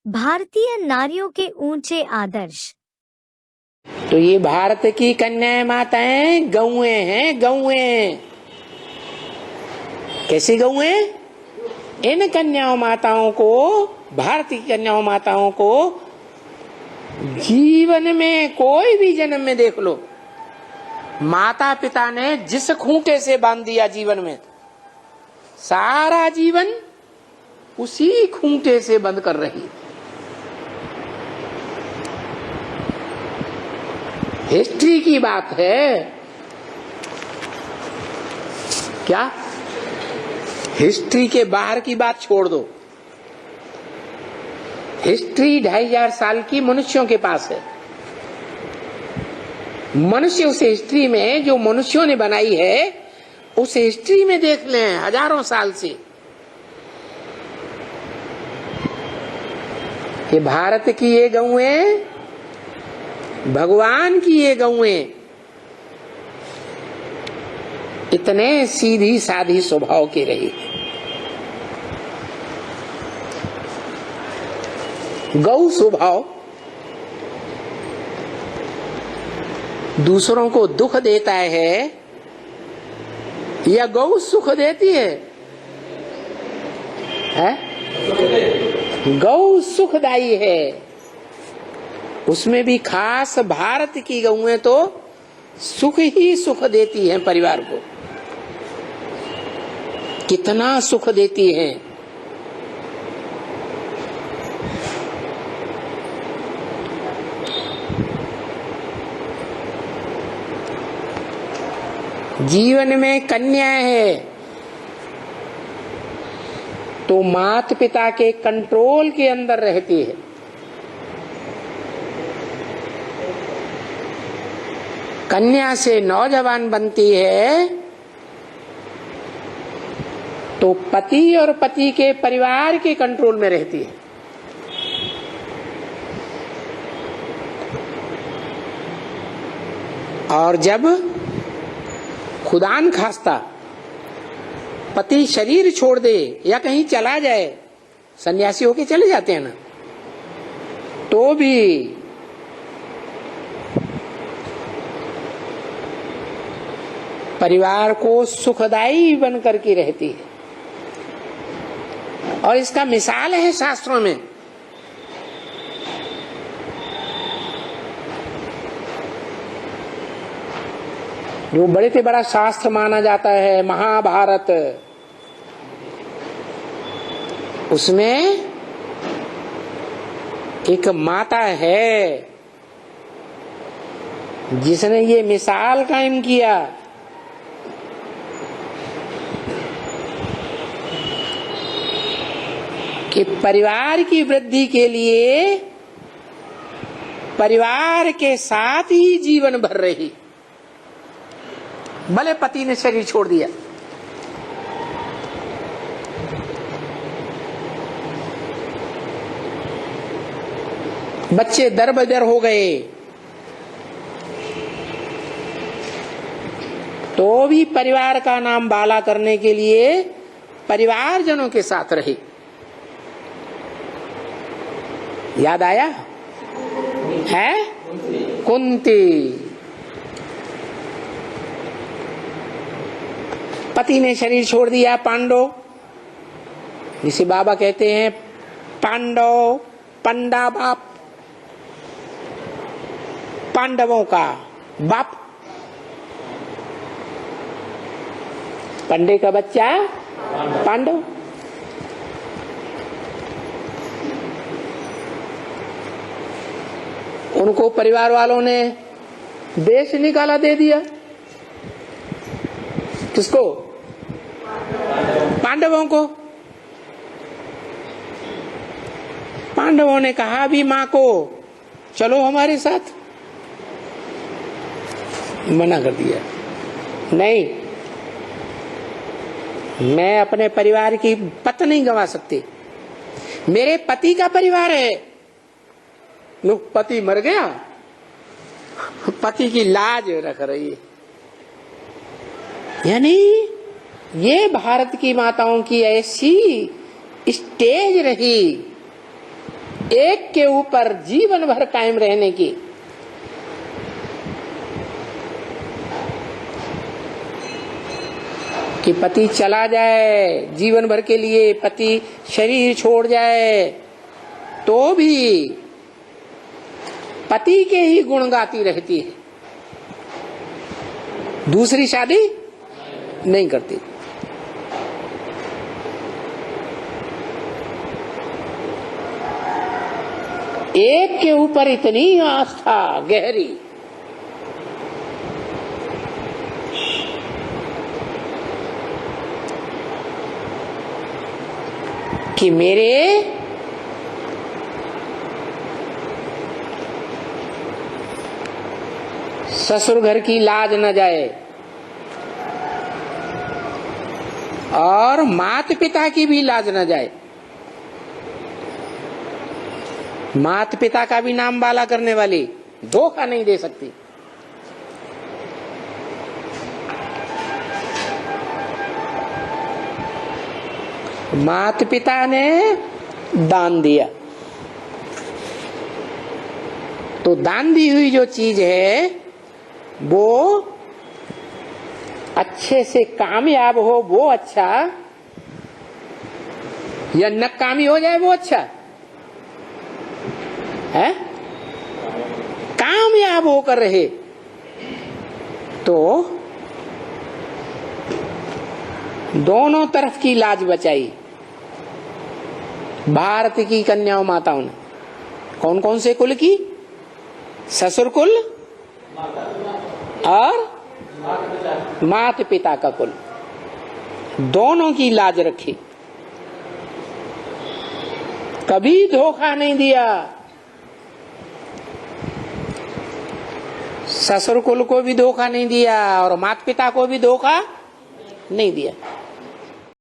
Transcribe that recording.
भारतीय नारियों के ऊंचे आदर्श। तो ये भारत की कन्याएं माताएं गौएं हैं, गौएं। कैसी गौएं? इन कन्याओं माताओं को, भारतीय कन्याओं माताओं को जीवन में कोई भी जन्म में देख लो, माता पिता ने जिस खूंटे से बांध दिया जीवन में, सारा जीवन उसी खूंटे से बंद कर रही। हिस्ट्री की बात है क्या? हिस्ट्री के बाहर की बात छोड़ दो। हिस्ट्री 2500 साल की मनुष्यों के पास है। मनुष्य उस हिस्ट्री में जो मनुष्यों ने बनाई है, उस हिस्ट्री में देख लें हजारों साल से कि भारत की ये गौएं, भगवान की ये गौएं इतने सीधी साधी स्वभाव के रही। गौ स्वभाव दूसरों को दुख देता है या गौ सुख देती है? गौ सुखदायी है। उसमें भी खास भारत की गौएं तो सुख ही सुख देती हैं परिवार को। कितना सुख देती हैं। जीवन में कन्या है तो माता पिता के कंट्रोल के अंदर रहती है। कन्या से नौजवान बनती है तो पति और पति के परिवार के कंट्रोल में रहती है। और जब खुदान खास्ता पति शरीर छोड़ दे या कहीं चला जाए, सन्यासी होके चले जाते हैं ना, तो भी परिवार को सुखदायी बन करके रहती है। और इसका मिसाल है शास्त्रों में। जो बड़े से बड़ा शास्त्र माना जाता है महाभारत, उसमें एक माता है जिसने ये मिसाल कायम किया कि परिवार की वृद्धि के लिए परिवार के साथ ही जीवन भर रही, भले पति ने शरीर छोड़ दिया। बच्चे दर बदर हो गए तो भी परिवार का नाम बाला करने के लिए परिवारजनों के साथ रहे। याद आया है? कुंती। पति ने शरीर छोड़ दिया, पांडव, जिसे बाबा कहते हैं पांडव, पंडा बाप, पांडवों का बाप। पंडे का बच्चा पांडव। उनको परिवार वालों ने देश निकाला, दे दिया। किसको? पांडवों को। पांडवों ने कहा भी मां को चलो हमारे साथ, मना कर दिया। नहीं, मैं अपने परिवार की पत नहीं गंवा सकती, मेरे पति का परिवार है। लोग पति मर गया, पति की लाज रख रही है। यानी ये भारत की माताओं की ऐसी स्टेज रही एक के ऊपर जीवन भर कायम रहने की। कि पति चला जाए जीवन भर के लिए, पति शरीर छोड़ जाए तो भी पति के ही गुण गाती रहती है, दूसरी शादी नहीं करती। एक के ऊपर इतनी आस्था गहरी कि मेरे ससुर घर की लाज न जाए और माता पिता की भी लाज न जाए, माता पिता का भी नाम बाला करने वाली धोखा नहीं दे सकती। माता पिता ने दान दिया तो दान दी हुई जो चीज है वो अच्छे से कामयाब हो वो अच्छा, या नाकामी हो जाए वो अच्छा है। कामयाब होकर रहे तो दोनों तरफ की लाज बचाई। भारत की कन्याओं माताओं ने कौन कौन से कुल की? ससुर कुल और माता पिता का कुल, दोनों की लाज रखी, कभी धोखा नहीं दिया। ससुर कुल को भी धोखा नहीं दिया और माता पिता को भी धोखा नहीं दिया।